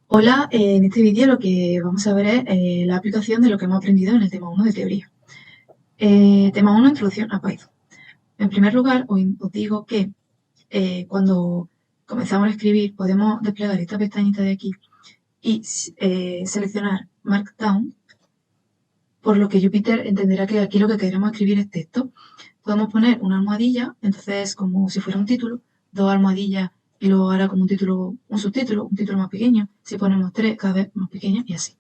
Hola, en este vídeo lo que vamos a ver es la aplicación de lo que hemos aprendido en el tema 1 de teoría. Tema 1, introducción a Python. En primer lugar, os digo que cuando comenzamos a escribir podemos desplegar esta pestañita de aquí y seleccionar Markdown, por lo que Jupyter entenderá que aquí lo que queremos escribir es texto. Podemos poner una almohadilla, entonces como si fuera un título, dos almohadillas y luego hará como un título más pequeño. Si ponemos tres, cada vez más pequeño y así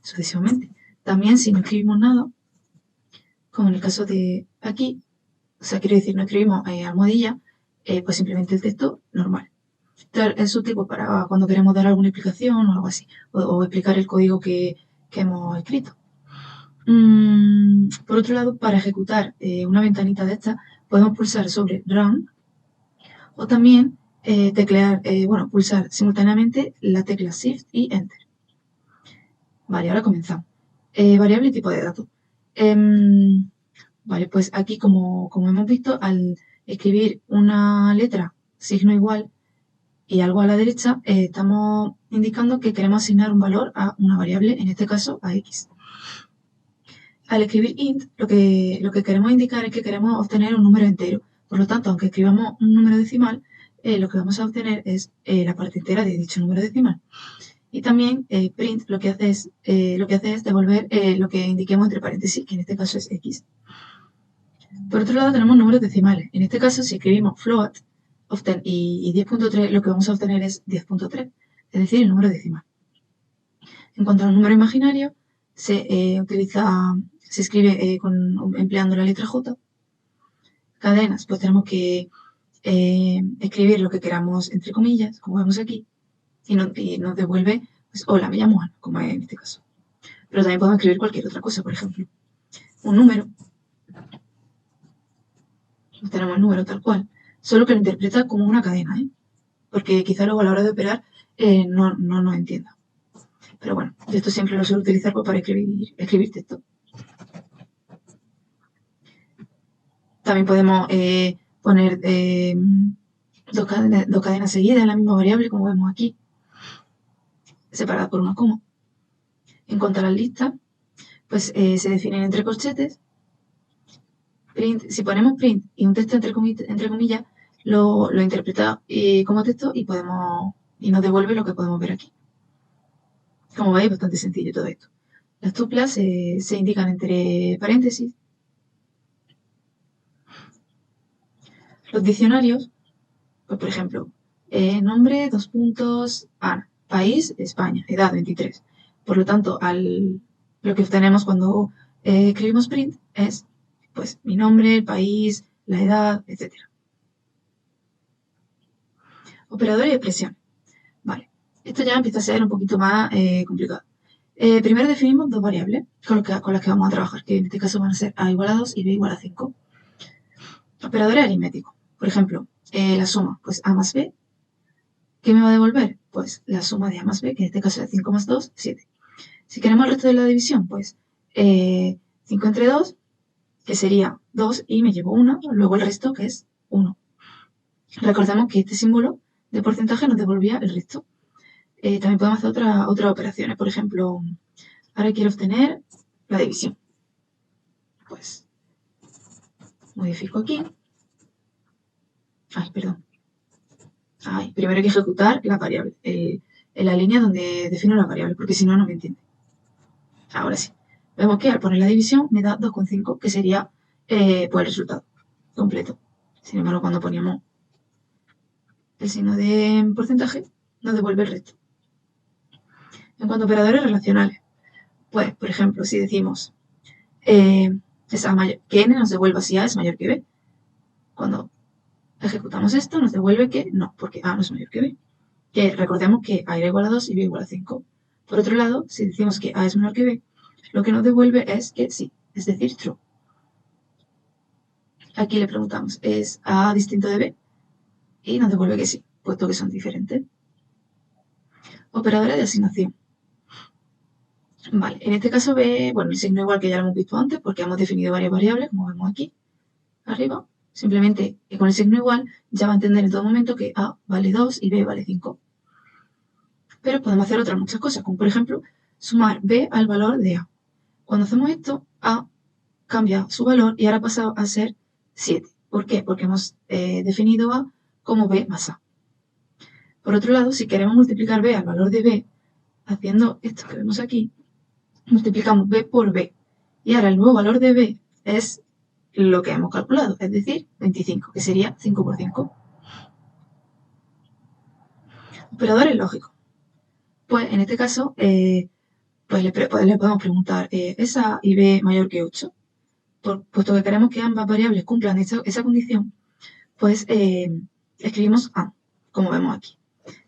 sucesivamente. También si no escribimos nada, como en el caso de aquí, o sea, quiero decir, no escribimos almohadilla, pues simplemente el texto normal. Este es su tipo para cuando queremos dar alguna explicación o algo así, o explicar el código que hemos escrito. Por otro lado, para ejecutar una ventanita de esta, podemos pulsar sobre Run o también pulsar simultáneamente la tecla Shift y Enter. Vale, ahora comenzamos. Variable y tipo de datos. Vale, pues aquí como hemos visto, al escribir una letra, signo igual y algo a la derecha, estamos indicando que queremos asignar un valor a una variable, en este caso a x. Al escribir int, lo que queremos indicar es que queremos obtener un número entero. Por lo tanto, aunque escribamos un número decimal, lo que vamos a obtener es la parte entera de dicho número decimal. Y también print lo que hace es devolver lo que indiquemos entre paréntesis, que en este caso es x. Por otro lado tenemos números decimales. En este caso, si escribimos float y 10.3, lo que vamos a obtener es 10.3, es decir, el número decimal. En cuanto a los números imaginarios, se escribe empleando la letra J. Cadenas, pues tenemos que escribir lo que queramos entre comillas, como vemos aquí, y nos devuelve, pues, hola, me llamo Ana, como es en este caso. Pero también podemos escribir cualquier otra cosa, por ejemplo, un número. Pues tenemos el número tal cual, solo que lo interpreta como una cadena, porque quizá luego a la hora de operar no nos entienda. Pero bueno, yo esto siempre lo suelo utilizar pues, para escribir texto. También podemos poner dos cadenas seguidas en la misma variable, como vemos aquí, separadas por una coma. En cuanto a las listas, pues se definen entre corchetes. Si ponemos print y un texto entre comillas, lo interpreta como texto y nos devuelve lo que podemos ver aquí. Como veis, bastante sencillo todo esto. Las tuplas se indican entre paréntesis. Los diccionarios, pues por ejemplo, nombre, dos puntos, Ana, país, España, edad, 23. Por lo tanto, lo que obtenemos cuando escribimos print es pues mi nombre, el país, la edad, etc. Operadores y expresiones. Vale, esto ya empieza a ser un poquito más complicado. Primero definimos dos variables con las que vamos a trabajar, que en este caso van a ser a igual a 2 y b igual a 5. Operadores aritméticos. Por ejemplo, la suma, pues a más b. ¿Qué me va a devolver? Pues la suma de a más b, que en este caso es 5 más 2, 7. Si queremos el resto de la división, pues 5 entre 2, que sería 2 y me llevo 1, luego el resto que es 1. Recordemos que este símbolo de porcentaje nos devolvía el resto. También podemos hacer otras operaciones. Por ejemplo, ahora quiero obtener la división. Pues modifico aquí. Ay, perdón. Primero hay que ejecutar la variable, en la línea donde defino la variable, porque si no, no me entiende. Ahora sí. Vemos que al poner la división me da 2,5, que sería pues el resultado completo. Sin embargo, cuando poníamos el signo de porcentaje, nos devuelve el resto. En cuanto a operadores relacionales, pues, por ejemplo, si decimos que n nos devuelva si a es mayor que b, cuando ejecutamos esto nos devuelve que no, porque a no es mayor que b. Que recordemos que a era igual a 2 y b igual a 5. Por otro lado, si decimos que a es menor que b, lo que nos devuelve es que sí, es decir, true. Aquí le preguntamos, ¿es a distinto de b? Y nos devuelve que sí, puesto que son diferentes. Operadores de asignación. Vale, en este caso b, bueno, el signo igual que ya lo hemos visto antes, porque hemos definido varias variables, como vemos aquí, arriba. Simplemente con el signo igual ya va a entender en todo momento que a vale 2 y b vale 5. Pero podemos hacer otras muchas cosas, como por ejemplo sumar b al valor de a. Cuando hacemos esto, a cambia su valor y ahora pasa a ser 7. ¿Por qué? Porque hemos definido a como b más a. Por otro lado, si queremos multiplicar b al valor de b, haciendo esto que vemos aquí, multiplicamos b por b. Y ahora el nuevo valor de b es lo que hemos calculado, es decir, 25, que sería 5 por 5. Operadores lógicos. Pues en este caso, pues le podemos preguntar, ¿es a y b mayor que 8? Puesto que queremos que ambas variables cumplan esa condición, pues escribimos a, como vemos aquí.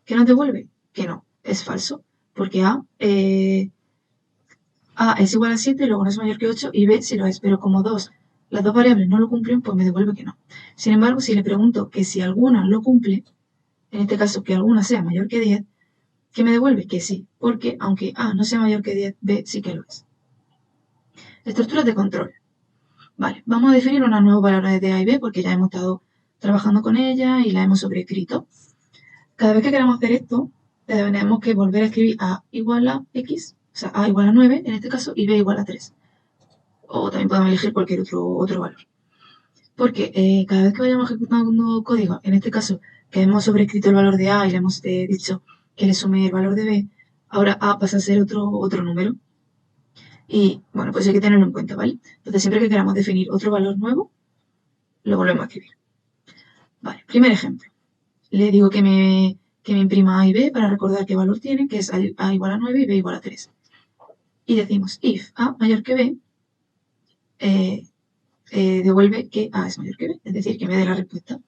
¿Qué nos devuelve? Que no, es falso, porque a es igual a 7, luego no es mayor que 8 y b sí lo es, pero como las dos variables no lo cumplen, pues me devuelve que no. Sin embargo, si le pregunto que si alguna lo cumple, en este caso que alguna sea mayor que 10, ¿qué me devuelve? Que sí, porque aunque a no sea mayor que 10, b sí que lo es. Estructuras de control. Vale, vamos a definir unas nuevas variables de a y b porque ya hemos estado trabajando con ellas y las hemos sobreescrito. Cada vez que queramos hacer esto, tenemos que volver a escribir a igual a x, o sea, a igual a 9 en este caso y b igual a 3. O también podemos elegir cualquier otro valor. Porque cada vez que vayamos ejecutando código, en este caso que hemos sobreescrito el valor de a y le hemos dicho que le sume el valor de b, ahora a pasa a ser otro número. Y bueno, pues hay que tenerlo en cuenta, ¿vale? Entonces siempre que queramos definir otro valor nuevo, lo volvemos a escribir. Vale, primer ejemplo. Le digo que me imprima a y b para recordar qué valor tiene, que es a igual a 9 y b igual a 3. Y decimos if a mayor que b, devuelve que a es mayor que b, es decir, que me dé la respuesta.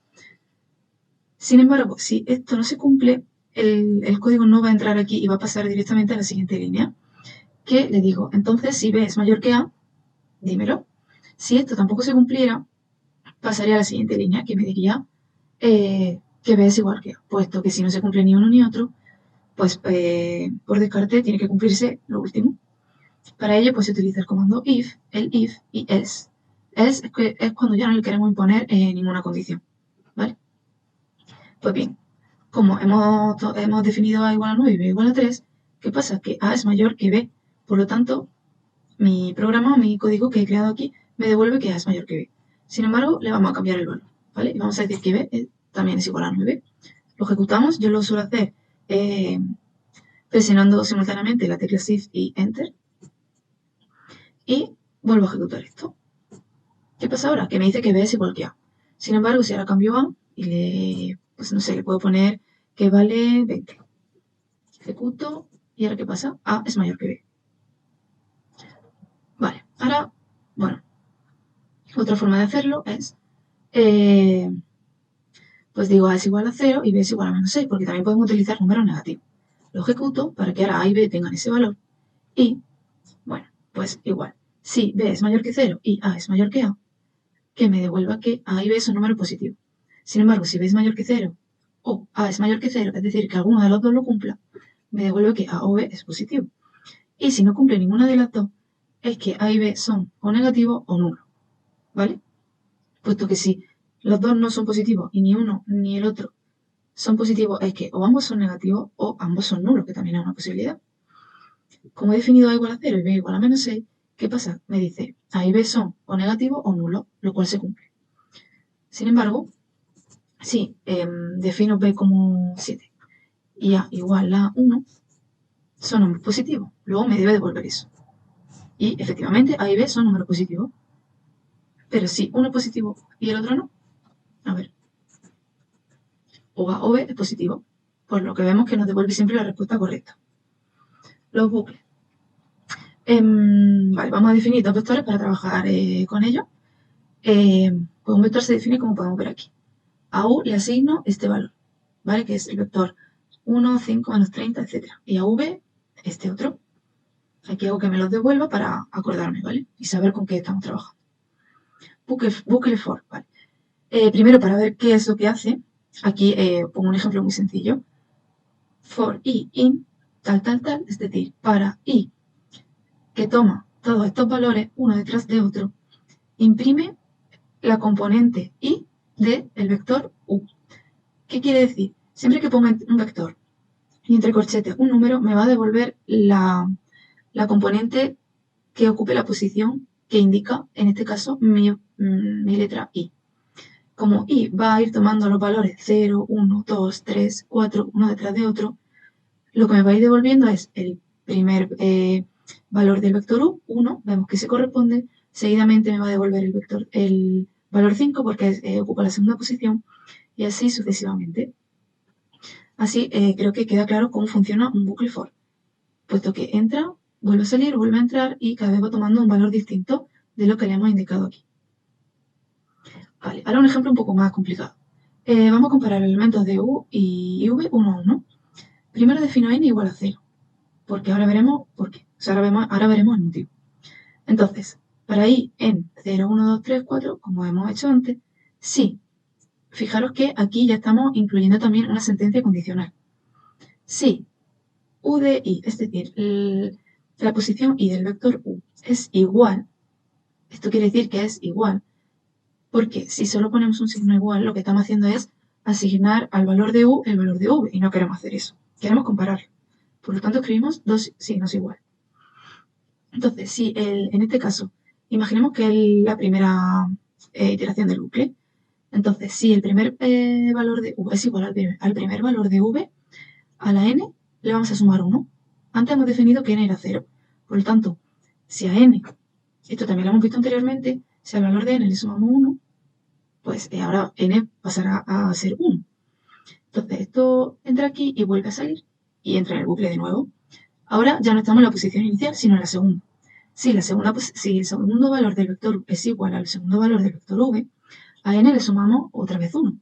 Sin embargo, si esto no se cumple, el código no va a entrar aquí y va a pasar directamente a la siguiente línea, que le digo, entonces si b es mayor que a, dímelo. Si esto tampoco se cumpliera, pasaría a la siguiente línea, que me diría que b es igual que a, puesto que si no se cumple ni uno ni otro, pues por descarte tiene que cumplirse lo último. Para ello, pues se utiliza el comando if, el if y else. Else es cuando ya no le queremos imponer ninguna condición, ¿vale? Pues bien, como hemos definido a igual a 9 y b igual a 3, ¿qué pasa? Que a es mayor que b. Por lo tanto, mi programa, mi código que he creado aquí, me devuelve que a es mayor que b. Sin embargo, le vamos a cambiar el valor, ¿vale? Y vamos a decir que b también es igual a 9. Lo ejecutamos, yo lo suelo hacer presionando simultáneamente la tecla Shift y Enter. Y vuelvo a ejecutar esto. ¿Qué pasa ahora? Que me dice que b es igual que a. Sin embargo, si ahora cambio a y pues no sé, le puedo poner que vale 20. Ejecuto y ahora ¿qué pasa? A es mayor que b. Vale, ahora, bueno, otra forma de hacerlo es, pues digo a es igual a 0 y b es igual a menos 6, porque también podemos utilizar números negativos. Lo ejecuto para que ahora a y b tengan ese valor y, bueno, pues igual. Si b es mayor que 0 y a es mayor que a, que me devuelva que a y b son números positivos. Sin embargo, si b es mayor que 0 o a es mayor que 0, es decir, que alguno de los dos lo cumpla, me devuelve que a o b es positivo. Y si no cumple ninguna de las dos, es que a y b son o negativos o nulos, ¿vale? Puesto que si los dos no son positivos y ni uno ni el otro son positivos, es que o ambos son negativos o ambos son nulos, que también es una posibilidad. Como he definido a igual a 0 y b igual a menos 6, ¿qué pasa? Me dice a y b son o negativos o nulos, lo cual se cumple. Sin embargo, si defino b como 7 y a igual a 1, son números positivos. Luego me debe devolver eso. Y efectivamente a y b son números positivos. Pero si uno es positivo y el otro no, a ver, o a o b es positivo, por lo que vemos que nos devuelve siempre la respuesta correcta. Los bucles. Vale, vamos a definir dos vectores para trabajar con ellos. Pues un vector se define como podemos ver aquí. A u le asigno este valor, ¿vale? Que es el vector 1, 5, menos 30, etc. Y a v, este otro. Aquí hago que me los devuelva para acordarme, ¿vale? Y saber con qué estamos trabajando. Bucle for, ¿vale? Primero, para ver qué es lo que hace, aquí pongo un ejemplo muy sencillo. For i in tal, tal, tal, es decir, para i que toma todos estos valores uno detrás de otro, imprime la componente i del vector u. ¿Qué quiere decir? Siempre que ponga un vector y entre corchetes un número, me va a devolver la componente que ocupe la posición que indica, en este caso, mi letra I. Como I va a ir tomando los valores 0, 1, 2, 3, 4, uno detrás de otro, lo que me va a ir devolviendo es el primer valor del vector U, 1, vemos que se corresponde, seguidamente me va a devolver el valor 5 porque ocupa la segunda posición, y así sucesivamente. Así creo que queda claro cómo funciona un bucle for, puesto que entra, vuelve a salir, vuelve a entrar y cada vez va tomando un valor distinto de lo que le hemos indicado aquí. Vale, ahora un ejemplo un poco más complicado. Vamos a comparar elementos de U y V uno a uno. Primero defino n igual a 0, porque ahora veremos por qué. O sea, ahora veremos el motivo. Entonces, para i en 0, 1, 2, 3, 4, como hemos hecho antes, sí. Fijaros que aquí ya estamos incluyendo también una sentencia condicional. Si u de i, es decir, la posición i del vector u es igual, esto quiere decir que es igual, porque si solo ponemos un signo igual, lo que estamos haciendo es asignar al valor de u el valor de v, y no queremos hacer eso, queremos compararlo. Por lo tanto, escribimos dos signos iguales. Entonces, si en este caso, imaginemos que es la primera iteración del bucle. Entonces, si el primer valor de v es igual al primer valor de v, a la n le vamos a sumar 1. Antes hemos definido que n era 0. Por lo tanto, si a n, esto también lo hemos visto anteriormente, si al valor de n le sumamos 1, pues ahora n pasará a ser 1. Entonces, esto entra aquí y vuelve a salir y entra en el bucle de nuevo. Ahora ya no estamos en la posición inicial, sino en la segunda. Si el segundo valor del vector es igual al segundo valor del vector v, a n le sumamos otra vez 1.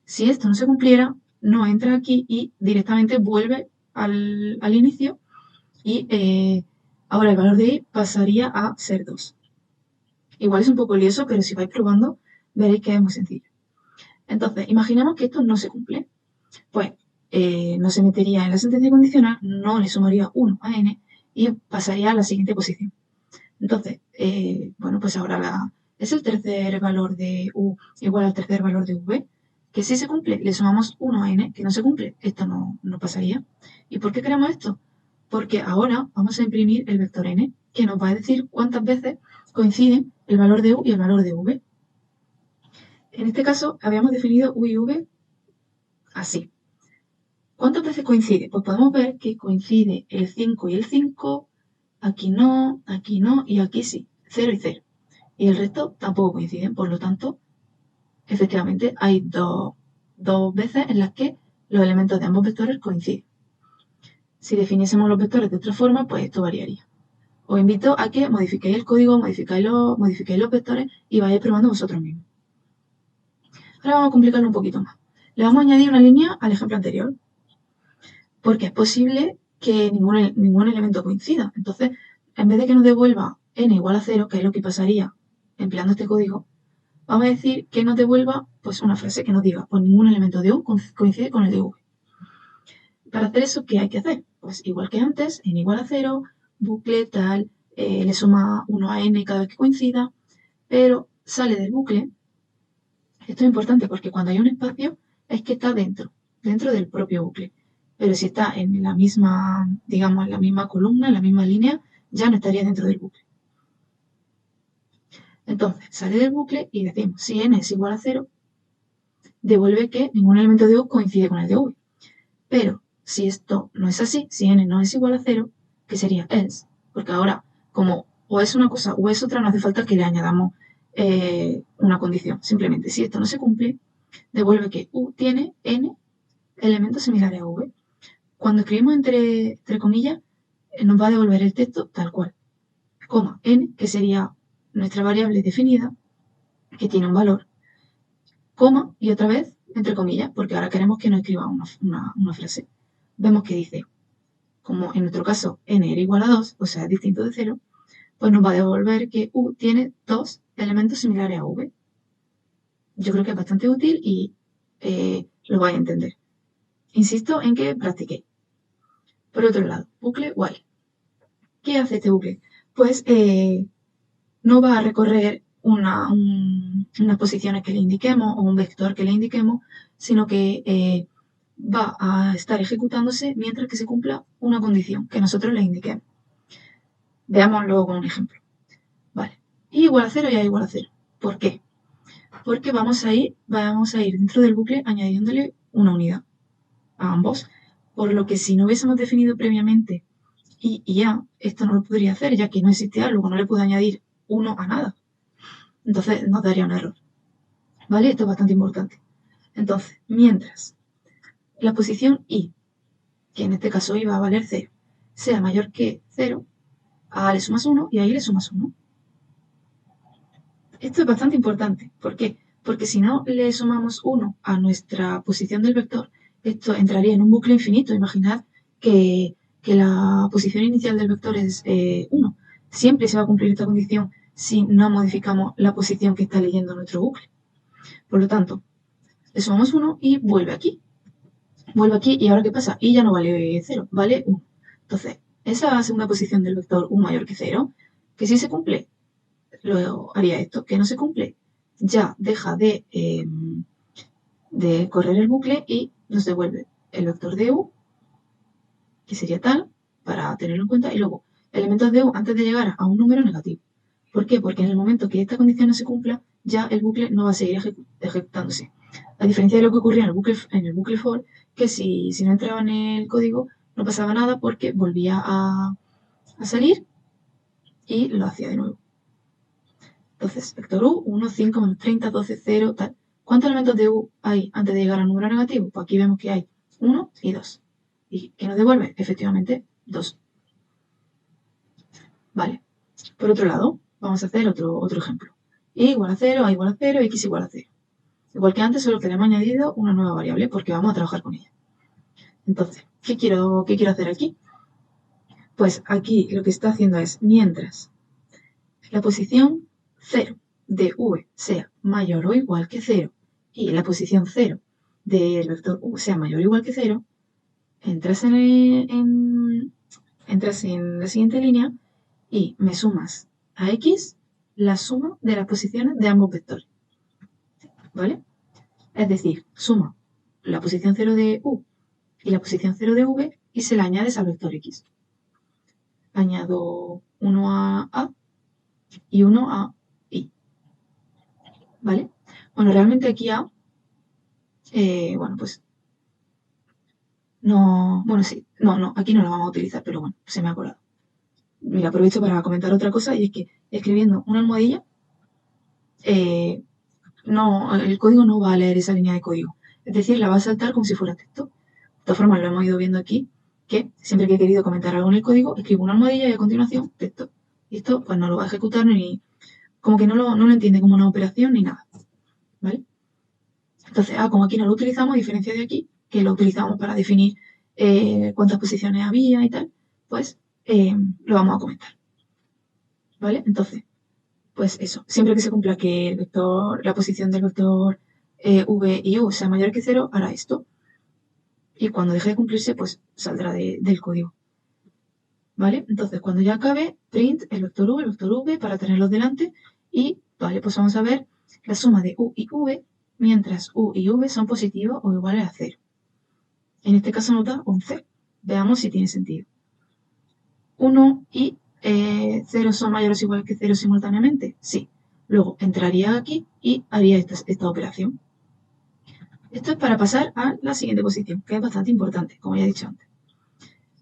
Si esto no se cumpliera, no entra aquí y directamente vuelve al inicio y ahora el valor de i pasaría a ser 2. Igual es un poco lioso, pero si vais probando veréis que es muy sencillo. Entonces, imaginemos que esto no se cumple. Pues no se metería en la sentencia condicional, no le sumaría 1 a n y pasaría a la siguiente posición. Entonces, bueno, pues ahora es el tercer valor de u igual al tercer valor de v, que si se cumple le sumamos 1 a n, que no se cumple, esto no pasaría. ¿Y por qué queremos esto? Porque ahora vamos a imprimir el vector n, que nos va a decir cuántas veces coinciden el valor de u y el valor de v. En este caso habíamos definido u y v así. ¿Cuántas veces coincide? Pues podemos ver que coincide el 5 y el 5, aquí no y aquí sí, 0 y 0. Y el resto tampoco coinciden, por lo tanto, efectivamente hay dos veces en las que los elementos de ambos vectores coinciden. Si definiésemos los vectores de otra forma, pues esto variaría. Os invito a que modifiquéis el código, modifiquéis los vectores y vayáis probando vosotros mismos. Ahora vamos a complicarlo un poquito más. Le vamos a añadir una línea al ejemplo anterior, porque es posible que ningún elemento coincida. Entonces, en vez de que nos devuelva n igual a 0, que es lo que pasaría empleando este código, vamos a decir que nos devuelva pues una frase que nos diga, pues ningún elemento de u coincide con el de v. Para hacer eso, ¿qué hay que hacer? Pues igual que antes, n igual a 0, bucle tal, le suma 1 a n cada vez que coincida, pero sale del bucle. Esto es importante porque cuando hay un espacio es que está dentro del propio bucle. Pero si está en la misma, digamos, en la misma columna, en la misma línea, ya no estaría dentro del bucle. Entonces, sale del bucle y decimos, si n es igual a 0, devuelve que ningún elemento de u coincide con el de v. Pero si esto no es así, si n no es igual a 0, ¿qué sería else? Porque ahora, como o es una cosa o es otra, no hace falta que le añadamos una condición. Simplemente, si esto no se cumple, devuelve que u tiene n elementos similares a v. Cuando escribimos entre comillas, nos va a devolver el texto tal cual, coma n, que sería nuestra variable definida, que tiene un valor, coma y otra vez entre comillas, porque ahora queremos que nos escriba una frase. Vemos que dice, como en nuestro caso n era igual a 2, o sea, es distinto de 0, pues nos va a devolver que u tiene dos elementos similares a v. Yo creo que es bastante útil y lo vais a entender. Insisto en que practiquéis. Por otro lado, bucle while. ¿Qué hace este bucle? Pues no va a recorrer unas posiciones que le indiquemos o un vector que le indiquemos, sino que va a estar ejecutándose mientras que se cumpla una condición que nosotros le indiquemos. Veámoslo con un ejemplo. Vale, y igual a 0 y a igual a 0. ¿Por qué? Porque vamos a ir dentro del bucle añadiéndole una unidad a ambos, por lo que si no hubiésemos definido previamente y a, esto no lo podría hacer, ya que no existe A, luego no le puedo añadir 1 a nada. Entonces nos daría un error. ¿Vale? Esto es bastante importante. Entonces, mientras la posición i, que en este caso iba a valer 0, sea mayor que 0, a le sumas 1 y a i le sumas 1. Esto es bastante importante. ¿Por qué? Porque si no le sumamos 1 a nuestra posición del vector, esto entraría en un bucle infinito. Imaginad que la posición inicial del vector es 1. Siempre se va a cumplir esta condición si no modificamos la posición que está leyendo nuestro bucle. Por lo tanto, le sumamos 1 y vuelve aquí. Vuelve aquí y ahora ¿qué pasa? Y ya no vale 0, vale 1. Entonces, esa segunda posición del vector u mayor que 0, que si se cumple, luego haría esto, que no se cumple, ya deja de correr el bucle y nos devuelve el vector de u, que sería tal, para tenerlo en cuenta, y luego elementos de u antes de llegar a un número negativo. ¿Por qué? Porque en el momento que esta condición no se cumpla, ya el bucle no va a seguir ejecutándose. A diferencia de lo que ocurría en el bucle for, que si no entraba en el código, no pasaba nada porque volvía a salir y lo hacía de nuevo. Entonces, vector u, 1, 5, menos 30, 12, 0, tal. ¿Cuántos elementos de u hay antes de llegar al número negativo? Pues aquí vemos que hay 1 y 2. ¿Y qué nos devuelve? Efectivamente, 2. Vale. Por otro lado, vamos a hacer otro ejemplo. Y igual a 0, a igual a 0, x igual a 0. Igual que antes, solo que le hemos añadido una nueva variable porque vamos a trabajar con ella. Entonces, ¿qué quiero hacer aquí? Pues aquí lo que está haciendo es, mientras la posición 0 de v sea mayor o igual que 0 y la posición 0 del vector u sea mayor o igual que 0, entras en la siguiente línea y me sumas a x la suma de las posiciones de ambos vectores. ¿Vale? Es decir, suma la posición 0 de u y la posición 0 de v y se la añades al vector x. Añado 1 a y 1 a i. ¿Vale? Bueno, realmente aquí a, bueno, pues no, bueno, sí, no, aquí no la vamos a utilizar, pero bueno, se me ha colado. Mira, aprovecho para comentar otra cosa y es que escribiendo una almohadilla, eh, no, el código no va a leer esa línea de código. Es decir, la va a saltar como si fuera texto. De todas formas, lo hemos ido viendo aquí, que siempre que he querido comentar algo en el código, escribo una almohadilla y a continuación texto. Y esto pues no lo va a ejecutar ni, como que no lo entiende como una operación ni nada. ¿Vale? Entonces, como aquí no lo utilizamos, a diferencia de aquí, que lo utilizamos para definir cuántas posiciones había y tal, pues lo vamos a comentar. ¿Vale? Entonces, pues eso, siempre que se cumpla que el vector, la posición del vector v y u sea mayor que 0, hará esto. Y cuando deje de cumplirse, pues saldrá del código. ¿Vale? Entonces, cuando ya acabe, print el vector u, el vector v para tenerlos delante. Y, vale, pues vamos a ver la suma de u y v mientras u y v son positivos o iguales a 0. En este caso nos da 11. Veamos si tiene sentido. 1 y 0 son mayores o iguales que 0 simultáneamente. Sí. Luego entraría aquí y haría esta operación. Esto es para pasar a la siguiente posición, que es bastante importante, como ya he dicho antes.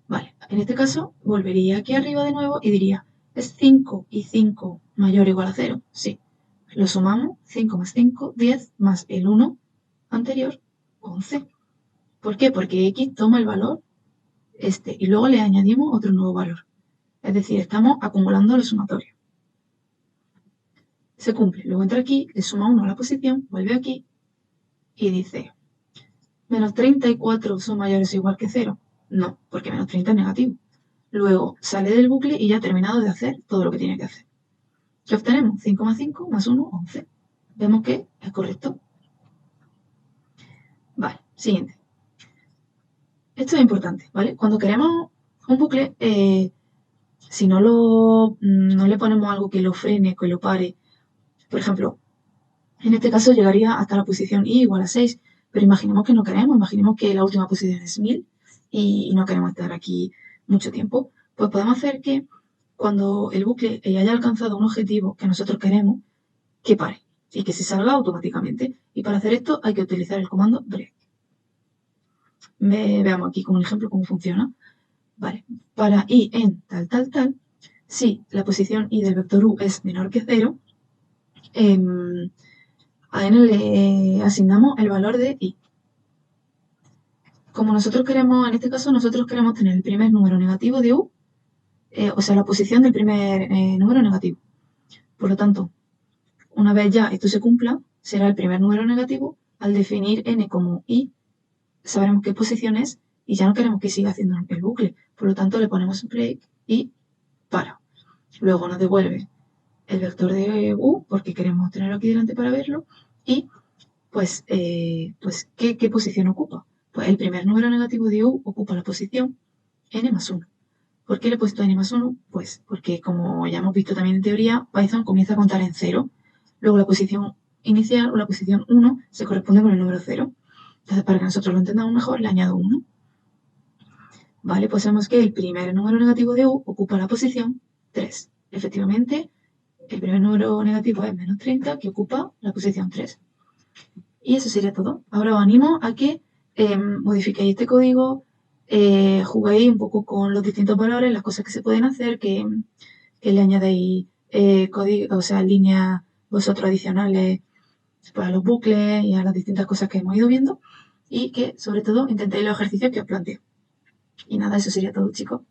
Vale, en este caso volvería aquí arriba de nuevo y diría, ¿es 5 y 5 mayor o igual a 0? Sí. Lo sumamos, 5 más 5, 10, más el 1 anterior, 11. ¿Por qué? Porque x toma el valor este y luego le añadimos otro nuevo valor. Es decir, estamos acumulando los sumatorios. Se cumple. Luego entra aquí, le suma 1 a la posición, vuelve aquí y dice, ¿menos 34 son mayores o igual que 0? No, porque menos 30 es negativo. Luego sale del bucle y ya ha terminado de hacer todo lo que tiene que hacer. ¿Qué obtenemos? 5 más 5 más 1, 11. Vemos que es correcto. Vale, siguiente. Esto es importante, ¿vale? Cuando queremos un bucle, si no le ponemos algo que lo frene, que lo pare, por ejemplo, en este caso llegaría hasta la posición i igual a 6, Pero imaginemos que no queremos, imaginemos que la última posición es 1000 y no queremos estar aquí mucho tiempo. Pues podemos hacer que cuando el bucle haya alcanzado un objetivo que nosotros queremos, que pare y que se salga automáticamente. Y para hacer esto hay que utilizar el comando break. Veamos aquí con un ejemplo cómo funciona. Vale, para i en tal, tal, tal, si la posición i del vector u es menor que 0, a n le asignamos el valor de i. Como nosotros queremos, en este caso, nosotros queremos tener el primer número negativo de u, o sea, la posición del primer número negativo. Por lo tanto, una vez ya esto se cumpla, será el primer número negativo. Al definir n como i, sabremos qué posición es y ya no queremos que siga haciendo el bucle. Por lo tanto, le ponemos break y para. Luego nos devuelve el vector de u, porque queremos tenerlo aquí delante para verlo, y pues, ¿qué posición ocupa? Pues el primer número negativo de u ocupa la posición n más 1. ¿Por qué le he puesto n más 1? Pues porque, como ya hemos visto también en teoría, Python comienza a contar en 0. Luego la posición inicial o la posición 1 se corresponde con el número 0. Entonces, para que nosotros lo entendamos mejor, le añado 1. Vale, pues sabemos que el primer número negativo de u ocupa la posición 3. Efectivamente, el primer número negativo es menos 30, que ocupa la posición 3. Y eso sería todo. Ahora os animo a que modifiquéis este código, juguéis un poco con los distintos valores, las cosas que se pueden hacer, que le añadáis código, o sea, líneas vosotros adicionales para los bucles y a las distintas cosas que hemos ido viendo. Y que, sobre todo, intentéis los ejercicios que os planteo. Y nada, eso sería todo, chicos.